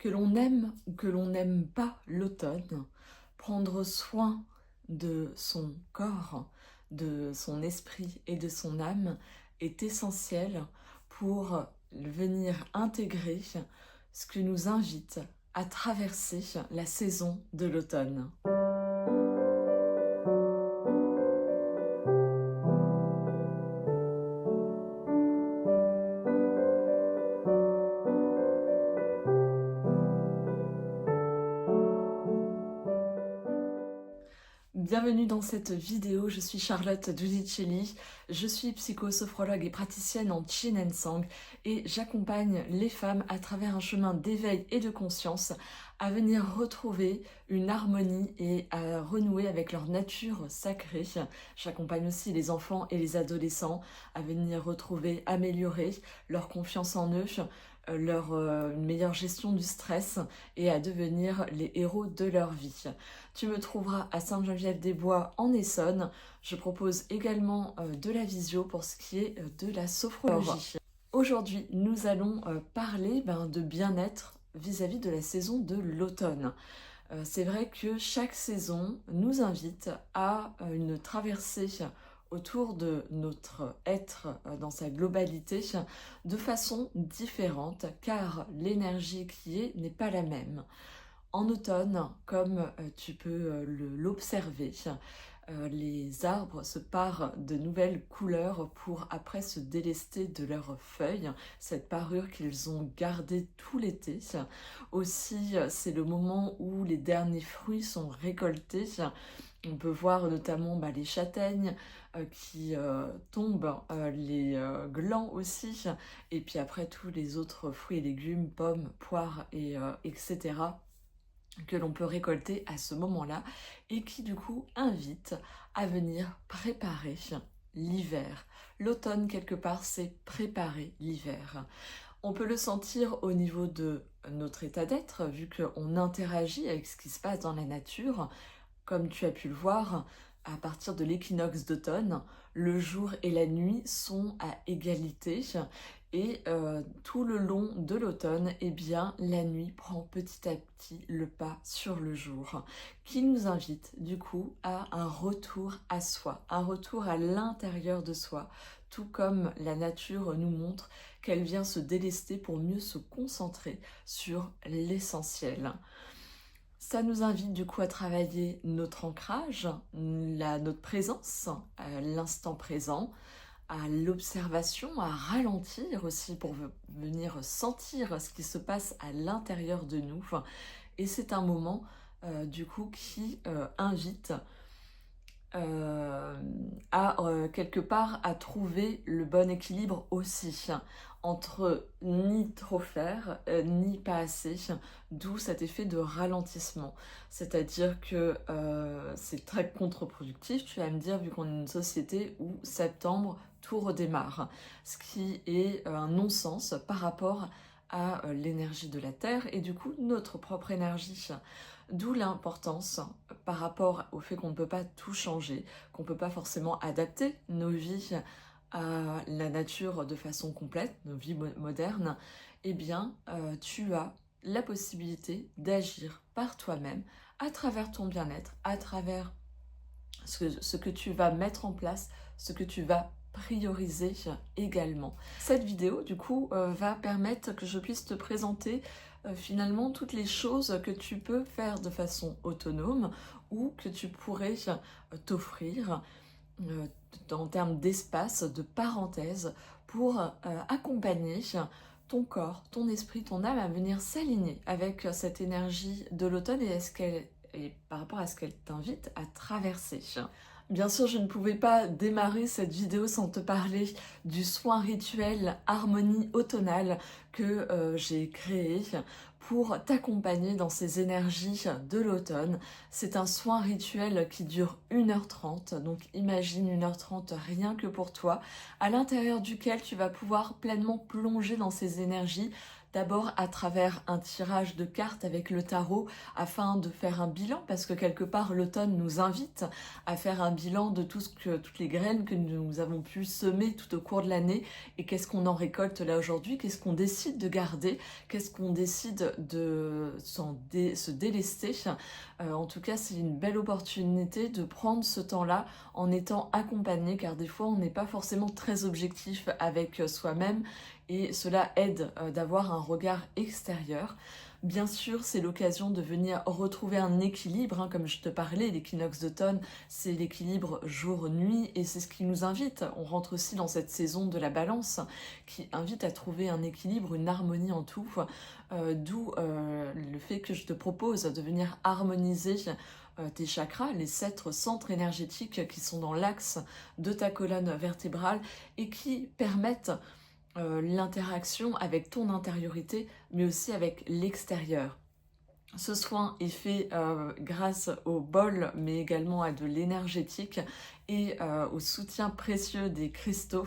Que l'on aime ou que l'on n'aime pas l'automne, prendre soin de son corps, de son esprit et de son âme est essentiel pour venir intégrer ce que nous invite à traverser la saison de l'automne. Bienvenue dans cette vidéo, je suis Charlotte Dudicelli, je suis psychosophrologue et praticienne en Qin Sang et j'accompagne les femmes à travers un chemin d'éveil et de conscience à venir retrouver une harmonie et à renouer avec leur nature sacrée. J'accompagne aussi les enfants et les adolescents à venir retrouver, améliorer leur confiance en eux, une meilleure gestion du stress et à devenir les héros de leur vie. Tu me trouveras à Sainte-Geneviève-des-Bois en Essonne. Je propose également de la visio pour ce qui est de la sophrologie. Aujourd'hui, nous allons parler de bien-être vis-à-vis de la saison de l'automne. C'est vrai que chaque saison nous invite à une traversée autour de notre être dans sa globalité de façon différente car l'énergie qui est n'est pas la même. En automne, comme tu peux l'observer, les arbres se parent de nouvelles couleurs pour après se délester de leurs feuilles, cette parure qu'ils ont gardée tout l'été. Aussi, c'est le moment où les derniers fruits sont récoltés. On peut voir notamment les châtaignes qui tombent, les glands aussi, et puis après tous les autres fruits et légumes, pommes, poires, etc. que l'on peut récolter à ce moment-là et qui du coup invite à venir préparer l'hiver. L'automne, quelque part, c'est préparer l'hiver. On peut le sentir au niveau de notre état d'être, vu qu'on interagit avec ce qui se passe dans la nature. Comme tu as pu le voir, à partir de l'équinoxe d'automne, le jour et la nuit sont à égalité et tout le long de l'automne, la nuit prend petit à petit le pas sur le jour, qui nous invite du coup à un retour à soi, un retour à l'intérieur de soi, tout comme la nature nous montre qu'elle vient se délester pour mieux se concentrer sur l'essentiel. Ça nous invite du coup à travailler notre ancrage, notre présence, l'instant présent, à l'observation, à ralentir aussi pour venir sentir ce qui se passe à l'intérieur de nous. Et c'est un moment du coup qui invite quelque part à trouver le bon équilibre aussi entre ni trop faire ni pas assez, d'où cet effet de ralentissement. C'est-à-dire que c'est très contre-productif, tu vas me dire, vu qu'on est une société où septembre tout redémarre, ce qui est un non-sens par rapport à l'énergie de la Terre et du coup notre propre énergie. D'où l'importance par rapport au fait qu'on ne peut pas tout changer, qu'on ne peut pas forcément adapter nos vies à la nature de façon complète, nos vies modernes, tu as la possibilité d'agir par toi-même à travers ton bien-être, à travers ce que tu vas mettre en place, ce que tu vas prioriser également. Cette vidéo, du coup, va permettre que je puisse te présenter finalement toutes les choses que tu peux faire de façon autonome ou que tu pourrais t'offrir en termes d'espace, de parenthèse, pour accompagner ton corps, ton esprit, ton âme à venir s'aligner avec cette énergie de l'automne et par rapport à ce qu'elle t'invite à traverser. Bien sûr, je ne pouvais pas démarrer cette vidéo sans te parler du soin rituel Harmonie automnale que j'ai créé pour t'accompagner dans ces énergies de l'automne. C'est un soin rituel qui dure 1h30, donc imagine 1h30 rien que pour toi, à l'intérieur duquel tu vas pouvoir pleinement plonger dans ces énergies, D'abord à travers un tirage de cartes avec le tarot afin de faire un bilan, parce que quelque part l'automne nous invite à faire un bilan de toutes les graines que nous avons pu semer tout au cours de l'année et qu'est-ce qu'on en récolte là aujourd'hui, qu'est-ce qu'on décide de garder, qu'est-ce qu'on décide de se délester. En tout cas, c'est une belle opportunité de prendre ce temps-là en étant accompagné, car des fois on n'est pas forcément très objectif avec soi-même et cela aide d'avoir un regard extérieur. Bien sûr, c'est l'occasion de venir retrouver un équilibre, hein, comme je te parlais, l'équinoxe d'automne, c'est l'équilibre jour-nuit et c'est ce qui nous invite. On rentre aussi dans cette saison de la balance qui invite à trouver un équilibre, une harmonie en tout, d'où le fait que je te propose de venir harmoniser tes chakras, les 7 centres énergétiques qui sont dans l'axe de ta colonne vertébrale et qui permettent l'interaction avec ton intériorité, mais aussi avec l'extérieur. Ce soin est fait grâce au bol, mais également à de l'énergétique et au soutien précieux des cristaux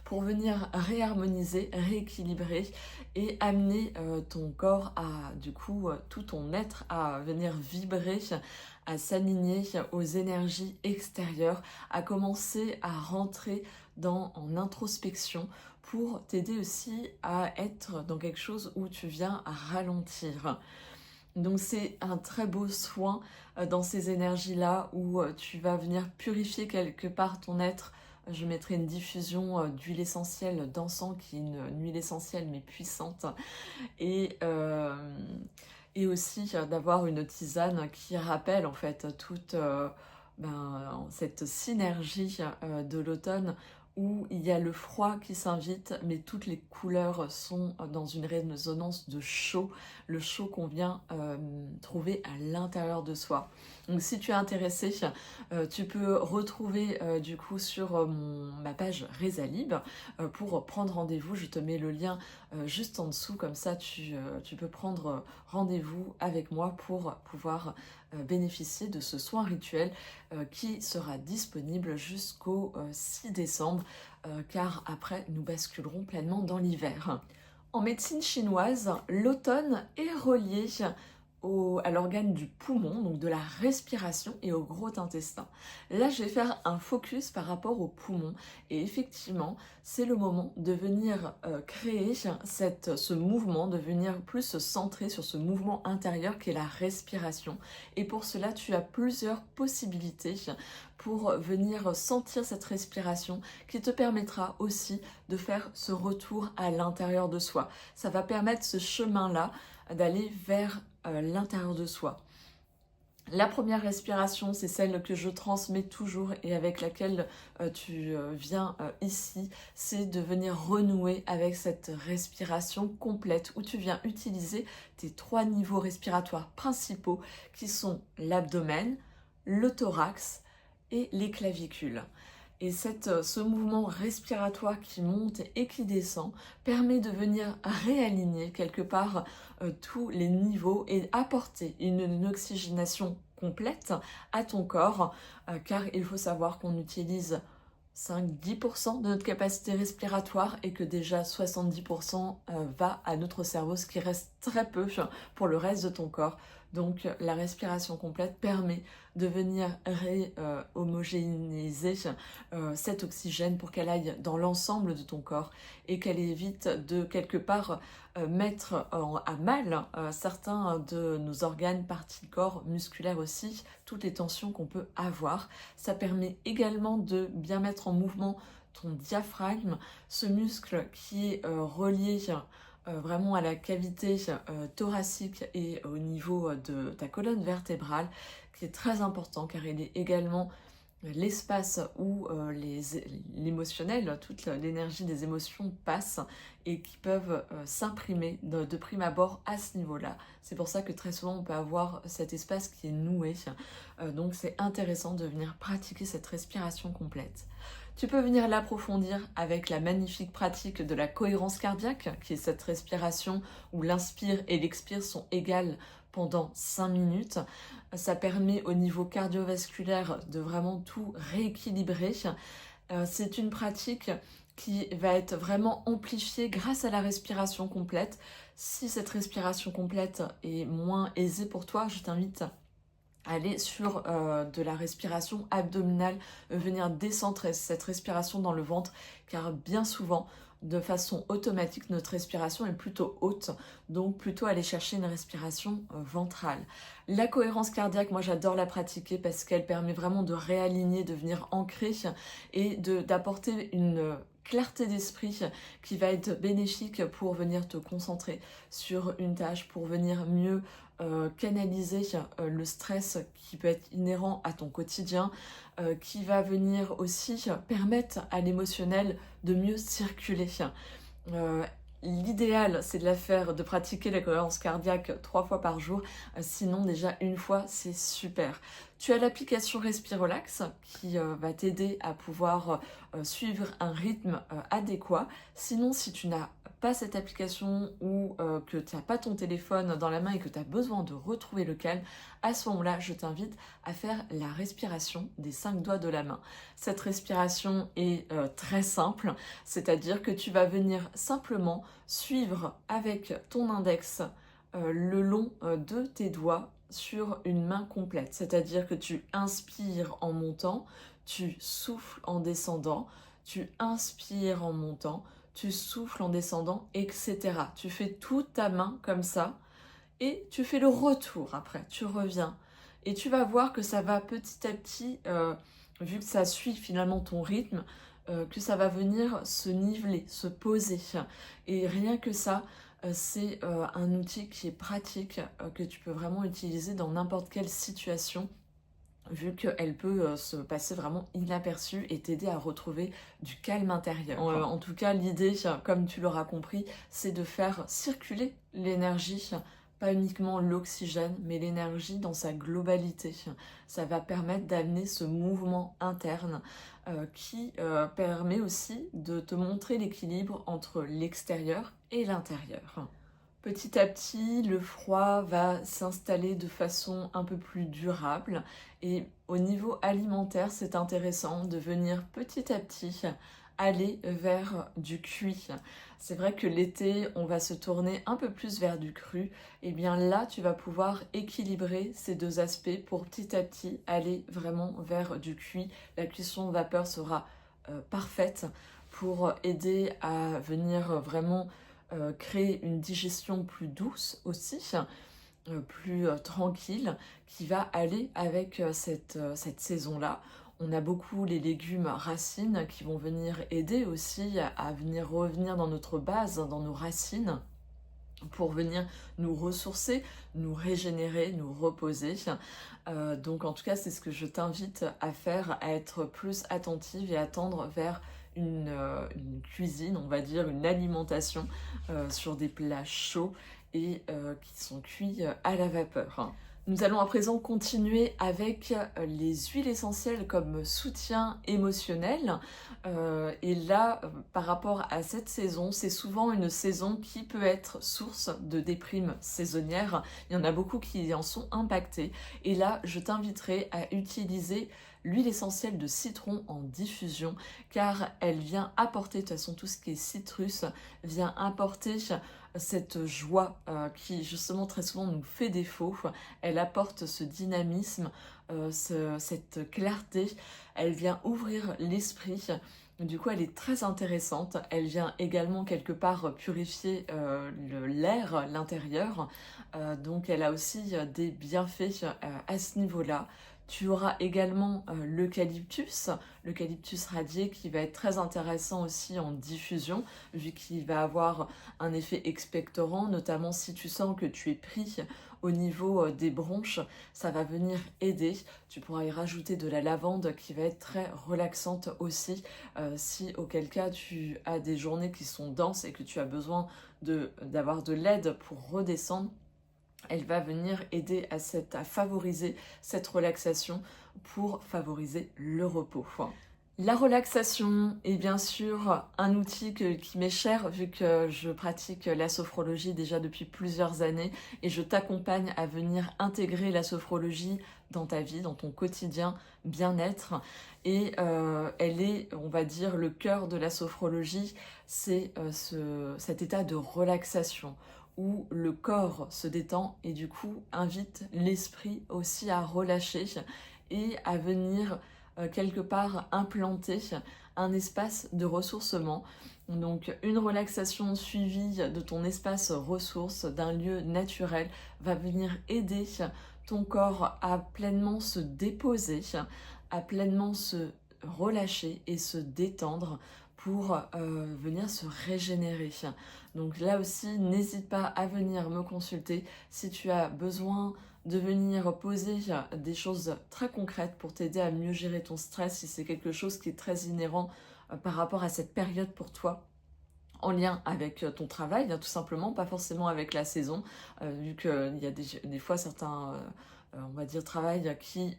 pour venir réharmoniser, rééquilibrer et amener ton corps à, du coup, tout ton être à venir vibrer, à s'aligner aux énergies extérieures, à commencer à rentrer en introspection pour t'aider aussi à être dans quelque chose où tu viens à ralentir. Donc c'est un très beau soin dans ces énergies-là où tu vas venir purifier quelque part ton être. Je mettrai une diffusion d'huile essentielle d'encens qui est une huile essentielle mais puissante et aussi d'avoir une tisane qui rappelle en fait toute cette synergie de l'automne où il y a le froid qui s'invite, mais toutes les couleurs sont dans une résonance de chaud, le chaud qu'on vient trouver à l'intérieur de soi. Donc si tu es intéressé, tu peux retrouver du coup sur ma page Rezalib pour prendre rendez-vous. Je te mets le lien juste en dessous, comme ça tu peux prendre rendez-vous avec moi pour pouvoir bénéficier de ce soin rituel qui sera disponible jusqu'au 6 décembre car après nous basculerons pleinement dans l'hiver. En médecine chinoise, l'automne est relié à l'organe du poumon, donc de la respiration et au gros intestin. Là, je vais faire un focus par rapport au poumon et effectivement, c'est le moment de venir créer ce mouvement, de venir plus se centrer sur ce mouvement intérieur qui est la respiration. Et pour cela, tu as plusieurs possibilités pour venir sentir cette respiration qui te permettra aussi de faire ce retour à l'intérieur de soi. Ça va permettre ce chemin-là d'aller vers l'intérieur de soi. La première respiration, c'est celle que je transmets toujours et avec laquelle tu viens ici, c'est de venir renouer avec cette respiration complète où tu viens utiliser tes 3 niveaux respiratoires principaux qui sont l'abdomen, le thorax et les clavicules. Et ce mouvement respiratoire qui monte et qui descend permet de venir réaligner quelque part tous les niveaux et apporter une oxygénation complète à ton corps, car il faut savoir qu'on utilise 5-10% de notre capacité respiratoire et que déjà 70% va à notre cerveau, ce qui reste très peu pour le reste de ton corps. Donc la respiration complète permet de venir homogénéiser cet oxygène pour qu'elle aille dans l'ensemble de ton corps et qu'elle évite de quelque part mettre à mal certains de nos organes, parties de corps, musculaires aussi, toutes les tensions qu'on peut avoir. Ça permet également de bien mettre en mouvement ton diaphragme, ce muscle qui est relié vraiment à la cavité thoracique et au niveau de ta colonne vertébrale, qui est très important car il est également l'espace où l'émotionnel, toute l'énergie des émotions passe et qui peuvent s'imprimer de prime abord à ce niveau-là. C'est pour ça que très souvent on peut avoir cet espace qui est noué. Donc c'est intéressant de venir pratiquer cette respiration complète. Tu peux venir l'approfondir avec la magnifique pratique de la cohérence cardiaque, qui est cette respiration où l'inspire et l'expire sont égales pendant 5 minutes. Ça permet au niveau cardiovasculaire de vraiment tout rééquilibrer. C'est une pratique qui va être vraiment amplifiée grâce à la respiration complète. Si cette respiration complète est moins aisée pour toi, je t'invite à aller sur de la respiration abdominale, venir décentrer cette respiration dans le ventre, car bien souvent, de façon automatique, notre respiration est plutôt haute, donc plutôt aller chercher une respiration ventrale. La cohérence cardiaque, moi j'adore la pratiquer parce qu'elle permet vraiment de réaligner, de venir ancrer et d'apporter une clarté d'esprit qui va être bénéfique pour venir te concentrer sur une tâche, pour venir mieux canaliser le stress qui peut être inhérent à ton quotidien, qui va venir aussi permettre à l'émotionnel de mieux circuler. Euh, L'idéal, c'est de la faire, de pratiquer la cohérence cardiaque 3 fois par jour. Sinon, déjà une fois, c'est super. Tu as l'application Respirelax qui va t'aider à pouvoir suivre un rythme adéquat. Sinon, si tu n'as pas cette application ou que tu n'as pas ton téléphone dans la main et que tu as besoin de retrouver le calme, à ce moment-là, je t'invite à faire la respiration des 5 doigts de la main. Cette respiration est très simple, c'est-à-dire que tu vas venir simplement suivre avec ton index le long de tes doigts sur une main complète. C'est-à-dire que tu inspires en montant, tu souffles en descendant, tu inspires en montant, tu souffles en descendant, etc. Tu fais toute ta main comme ça et tu fais le retour après, tu reviens. Et tu vas voir que ça va petit à petit, vu que ça suit finalement ton rythme, que ça va venir se niveler, se poser. Et rien que ça, c'est un outil qui est pratique, que tu peux vraiment utiliser dans n'importe quelle situation, vu qu'elle peut se passer vraiment inaperçue et t'aider à retrouver du calme intérieur. En tout cas, l'idée, comme tu l'auras compris, c'est de faire circuler l'énergie, pas uniquement l'oxygène, mais l'énergie dans sa globalité. Ça va permettre d'amener ce mouvement interne qui permet aussi de te montrer l'équilibre entre l'extérieur et l'intérieur. Petit à petit, le froid va s'installer de façon un peu plus durable et au niveau alimentaire, c'est intéressant de venir petit à petit aller vers du cuit. C'est vrai que l'été, on va se tourner un peu plus vers du cru. Et bien là, tu vas pouvoir équilibrer ces deux aspects pour petit à petit aller vraiment vers du cuit. La cuisson vapeur sera parfaite pour aider à venir vraiment créer une digestion plus douce aussi, plus tranquille, qui va aller avec cette saison-là. On a beaucoup les légumes racines qui vont venir aider aussi à venir revenir dans notre base, dans nos racines, pour venir nous ressourcer, nous régénérer, nous reposer. Donc en tout cas, c'est ce que je t'invite à faire, à être plus attentive et à tendre vers une cuisine, on va dire, une alimentation sur des plats chauds et qui sont cuits à la vapeur. Nous allons à présent continuer avec les huiles essentielles comme soutien émotionnel. Et là, par rapport à cette saison, c'est souvent une saison qui peut être source de déprime saisonnière. Il y en a beaucoup qui en sont impactés. Et là, je t'inviterai à utiliser l'huile essentielle de citron en diffusion, car elle vient apporter, de toute façon tout ce qui est citrus, vient apporter cette joie qui justement très souvent nous fait défaut. Elle apporte ce dynamisme, cette clarté, elle vient ouvrir l'esprit. Du coup, elle est très intéressante. Elle vient également quelque part purifier l'air, l'intérieur. Donc, elle a aussi des bienfaits à ce niveau-là. Tu auras également l'eucalyptus radié qui va être très intéressant aussi en diffusion, vu qu'il va avoir un effet expectorant, notamment si tu sens que tu es pris au niveau des bronches, ça va venir aider. Tu pourras y rajouter de la lavande qui va être très relaxante aussi, si auquel cas tu as des journées qui sont denses et que tu as besoin d'avoir de l'aide pour redescendre. Elle va venir aider à favoriser cette relaxation pour favoriser le repos. La relaxation est bien sûr un outil qui m'est cher vu que je pratique la sophrologie déjà depuis plusieurs années et je t'accompagne à venir intégrer la sophrologie dans ta vie, dans ton quotidien bien-être. Et elle est, on va dire, le cœur de la sophrologie, c'est cet état de relaxation où le corps se détend et du coup invite l'esprit aussi à relâcher et à venir quelque part implanter un espace de ressourcement. Donc une relaxation suivie de ton espace ressource, d'un lieu naturel, va venir aider ton corps à pleinement se déposer, à pleinement se relâcher et se détendre pour venir se régénérer. Donc là aussi, n'hésite pas à venir me consulter si tu as besoin de venir poser des choses très concrètes pour t'aider à mieux gérer ton stress si c'est quelque chose qui est très inhérent par rapport à cette période pour toi en lien avec ton travail, tout simplement, pas forcément avec la saison, vu qu'il y a des fois certains, on va dire, travail qui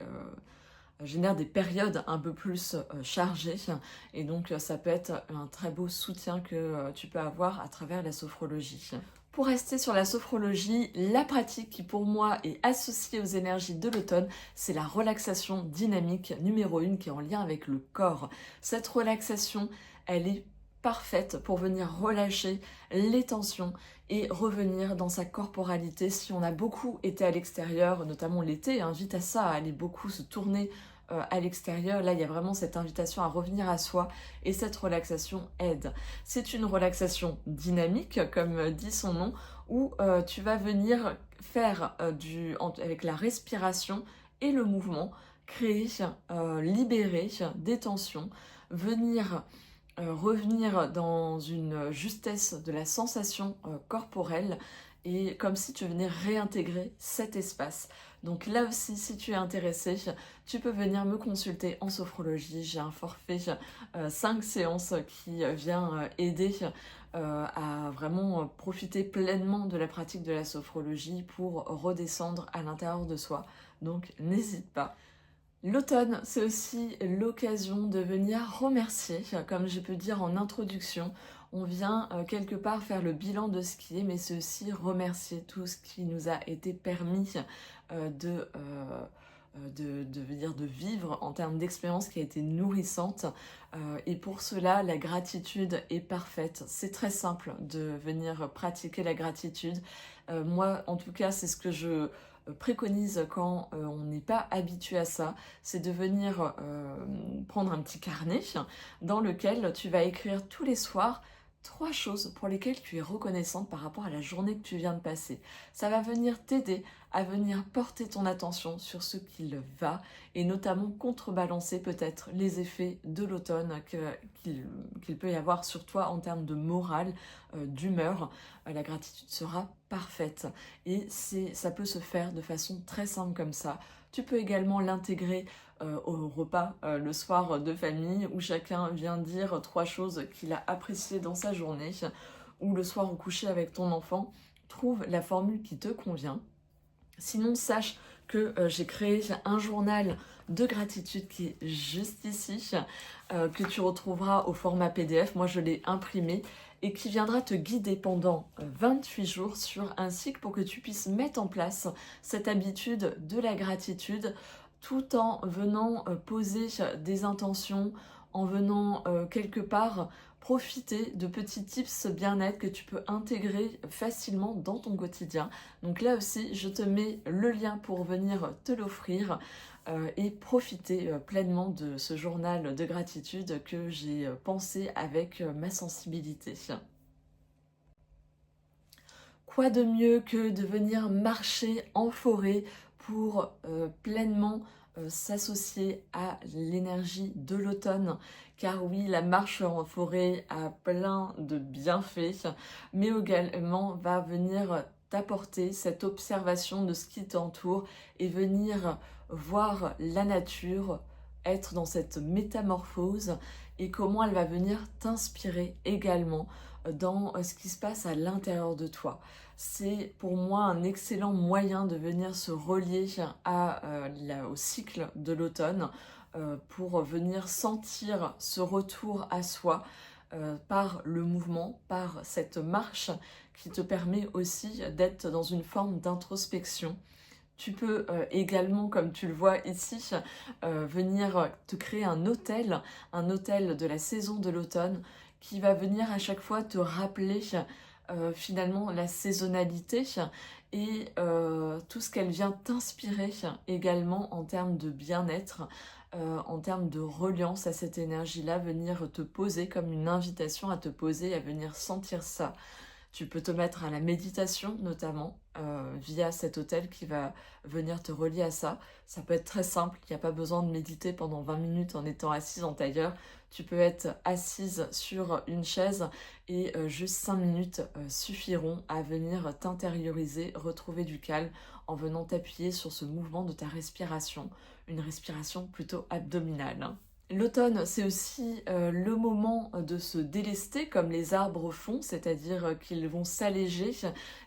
génère des périodes un peu plus chargées et donc ça peut être un très beau soutien que tu peux avoir à travers la sophrologie. Pour rester sur la sophrologie, la pratique qui pour moi est associée aux énergies de l'automne, c'est la relaxation dynamique numéro 1 qui est en lien avec le corps. Cette relaxation, elle est parfaite pour venir relâcher les tensions et revenir dans sa corporalité. Si on a beaucoup été à l'extérieur, notamment l'été, invite à ça, à aller beaucoup se tourner à l'extérieur. Là, il y a vraiment cette invitation à revenir à soi et cette relaxation aide. C'est une relaxation dynamique, comme dit son nom, où tu vas venir faire avec la respiration et le mouvement, créer, libérer des tensions, venir revenir dans une justesse de la sensation corporelle et comme si tu venais réintégrer cet espace. Donc là aussi, si tu es intéressé, tu peux venir me consulter en sophrologie. J'ai un forfait 5 séances qui vient aider à vraiment profiter pleinement de la pratique de la sophrologie pour redescendre à l'intérieur de soi. Donc n'hésite pas. L'automne, c'est aussi l'occasion de venir remercier, comme je peux dire en introduction. On vient quelque part faire le bilan de ce qui est, mais c'est aussi remercier tout ce qui nous a été permis de vivre en termes d'expérience qui a été nourrissante. Et pour cela, la gratitude est parfaite. C'est très simple de venir pratiquer la gratitude. Moi, en tout cas, c'est ce que je préconise quand on n'est pas habitué à ça, c'est de venir prendre un petit carnet dans lequel tu vas écrire tous les soirs 3 choses pour lesquelles tu es reconnaissante par rapport à la journée que tu viens de passer. Ça va venir t'aider à venir porter ton attention sur ce qu'il va et notamment contrebalancer peut-être les effets de l'automne qu'il peut y avoir sur toi en termes de morale, d'humeur. La gratitude sera parfaite et ça peut se faire de façon très simple comme ça. Tu peux également l'intégrer au repas le soir de famille où chacun vient dire 3 choses qu'il a appréciées dans sa journée ou le soir au coucher avec ton enfant. Trouve la formule qui te convient. Sinon, sache que j'ai créé un journal de gratitude qui est juste ici, que tu retrouveras au format PDF. Moi, je l'ai imprimé et qui viendra te guider pendant 28 jours sur un cycle pour que tu puisses mettre en place cette habitude de la gratitude tout en venant poser des intentions, en venant quelque part profiter de petits tips bien-être que tu peux intégrer facilement dans ton quotidien. Donc là aussi, je te mets le lien pour venir te l'offrir et profiter pleinement de ce journal de gratitude que j'ai pensé avec ma sensibilité. Quoi de mieux que de venir marcher en forêt pour pleinement s'associer à l'énergie de l'automne, car oui, la marche en forêt a plein de bienfaits, mais également va venir t'apporter cette observation de ce qui t'entoure et venir voir la nature, être dans cette métamorphose et comment elle va venir t'inspirer également dans ce qui se passe à l'intérieur de toi. C'est pour moi un excellent moyen de venir se relier au cycle de l'automne pour venir sentir ce retour à soi par le mouvement, par cette marche qui te permet aussi d'être dans une forme d'introspection. Tu peux également, comme tu le vois ici, venir te créer un hôtel de la saison de l'automne qui va venir à chaque fois te rappeler finalement la saisonnalité et tout ce qu'elle vient t'inspirer également en termes de bien-être, en termes de reliance à cette énergie-là, venir te poser comme une invitation à te poser, à venir sentir ça. Tu peux te mettre à la méditation notamment via cet hôtel qui va venir te relier à ça. Ça peut être très simple, il n'y a pas besoin de méditer pendant 20 minutes en étant assise en tailleur. Tu peux être assise sur une chaise et juste 5 minutes suffiront à venir t'intérioriser, retrouver du calme en venant t'appuyer sur ce mouvement de ta respiration, une respiration plutôt abdominale. L'automne, c'est aussi le moment de se délester comme les arbres font, c'est-à-dire qu'ils vont s'alléger.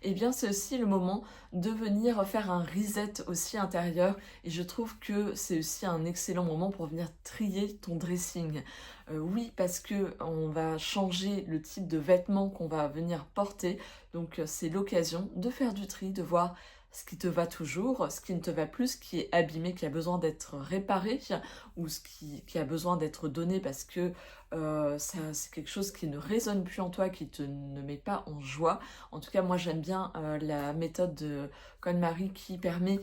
Et bien, c'est aussi le moment de venir faire un reset aussi intérieur. Et je trouve que c'est aussi un excellent moment pour venir trier ton dressing. Oui, parce que on va changer le type de vêtements qu'on va venir porter. Donc, c'est l'occasion de faire du tri, de voir ce qui te va toujours, ce qui ne te va plus, ce qui est abîmé, qui a besoin d'être réparé, ou ce qui a besoin d'être donné parce que c'est quelque chose qui ne résonne plus en toi, qui ne met pas en joie. En tout cas, moi j'aime bien la méthode de KonMari qui permet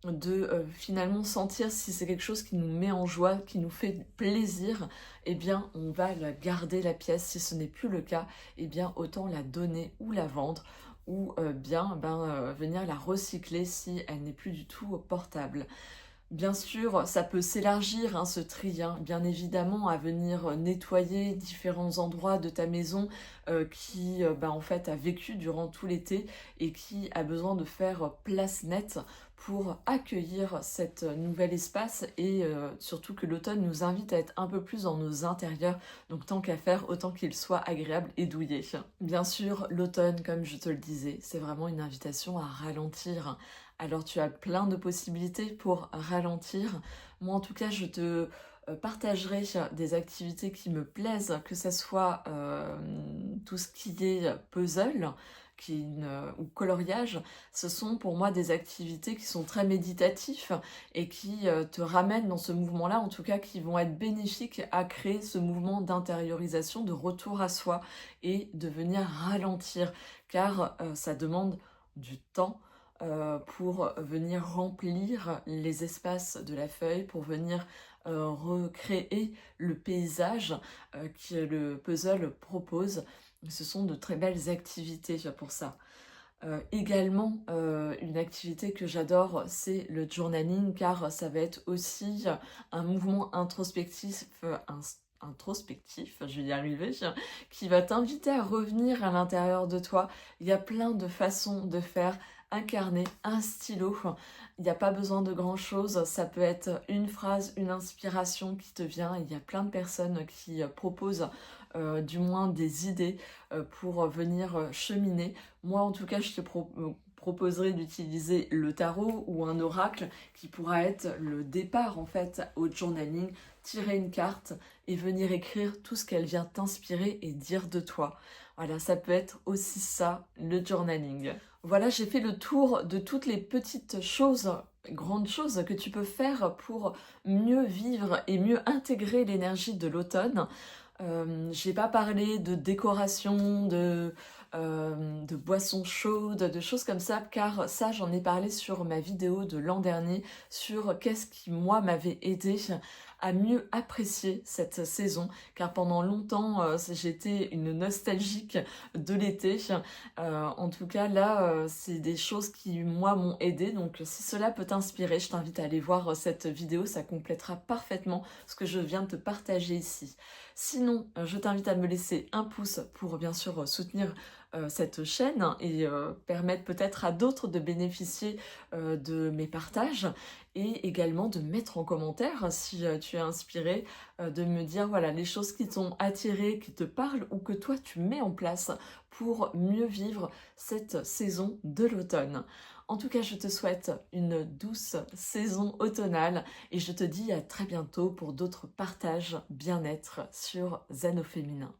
de finalement sentir si c'est quelque chose qui nous met en joie, qui nous fait plaisir, eh bien on va la garder la pièce. Si ce n'est plus le cas, eh bien autant la donner ou la vendre ou venir la recycler si elle n'est plus du tout portable. Bien sûr, ça peut s'élargir, hein, ce tri, hein, bien évidemment, à venir nettoyer différents endroits de ta maison qui, en fait, a vécu durant tout l'été et qui a besoin de faire place nette pour accueillir cet nouvel espace et surtout que l'automne nous invite à être un peu plus dans nos intérieurs, donc tant qu'à faire, autant qu'il soit agréable et douillet. Bien sûr, l'automne, comme je te le disais, c'est vraiment une invitation à ralentir. Alors tu as plein de possibilités pour ralentir. Moi en tout cas je te partagerai des activités qui me plaisent, que ce soit tout ce qui est puzzle ou coloriage. Ce sont pour moi des activités qui sont très méditatifs et qui te ramènent dans ce mouvement-là, en tout cas qui vont être bénéfiques à créer ce mouvement d'intériorisation, de retour à soi et de venir ralentir car ça demande du temps pour venir remplir les espaces de la feuille, pour venir recréer le paysage que le puzzle propose. Ce sont de très belles activités pour ça. Également, une activité que j'adore, c'est le journaling, car ça va être aussi un mouvement introspectif, je vais y arriver, qui va t'inviter à revenir à l'intérieur de toi. Il y a plein de façons de faire. Incarner un stylo, il n'y a pas besoin de grand chose, ça peut être une phrase, une inspiration qui te vient. Il y a plein de personnes qui proposent du moins des idées pour venir cheminer. Moi en tout cas je te proposerai d'utiliser le tarot ou un oracle qui pourra être le départ en fait au journaling, tirer une carte et venir écrire tout ce qu'elle vient t'inspirer et dire de toi. Voilà, ça peut être aussi ça, le journaling. Voilà, j'ai fait le tour de toutes les petites choses, grandes choses que tu peux faire pour mieux vivre et mieux intégrer l'énergie de l'automne. J'ai pas parlé de décoration, de boissons chaudes, de choses comme ça, car ça j'en ai parlé sur ma vidéo de l'an dernier sur qu'est-ce qui moi m'avait aidé à mieux apprécier cette saison, car pendant longtemps j'étais une nostalgique de l'été. En tout cas là c'est des choses qui moi m'ont aidé, donc si cela peut t'inspirer, je t'invite à aller voir cette vidéo, ça complétera parfaitement ce que je viens de te partager ici. Sinon, je t'invite à me laisser un pouce pour bien sûr soutenir cette chaîne et permettre peut-être à d'autres de bénéficier de mes partages et également de mettre en commentaire si tu es inspiré, de me dire voilà les choses qui t'ont attiré, qui te parlent ou que toi tu mets en place pour mieux vivre cette saison de l'automne. En tout cas, je te souhaite une douce saison automnale et je te dis à très bientôt pour d'autres partages bien-être sur Zen au féminin.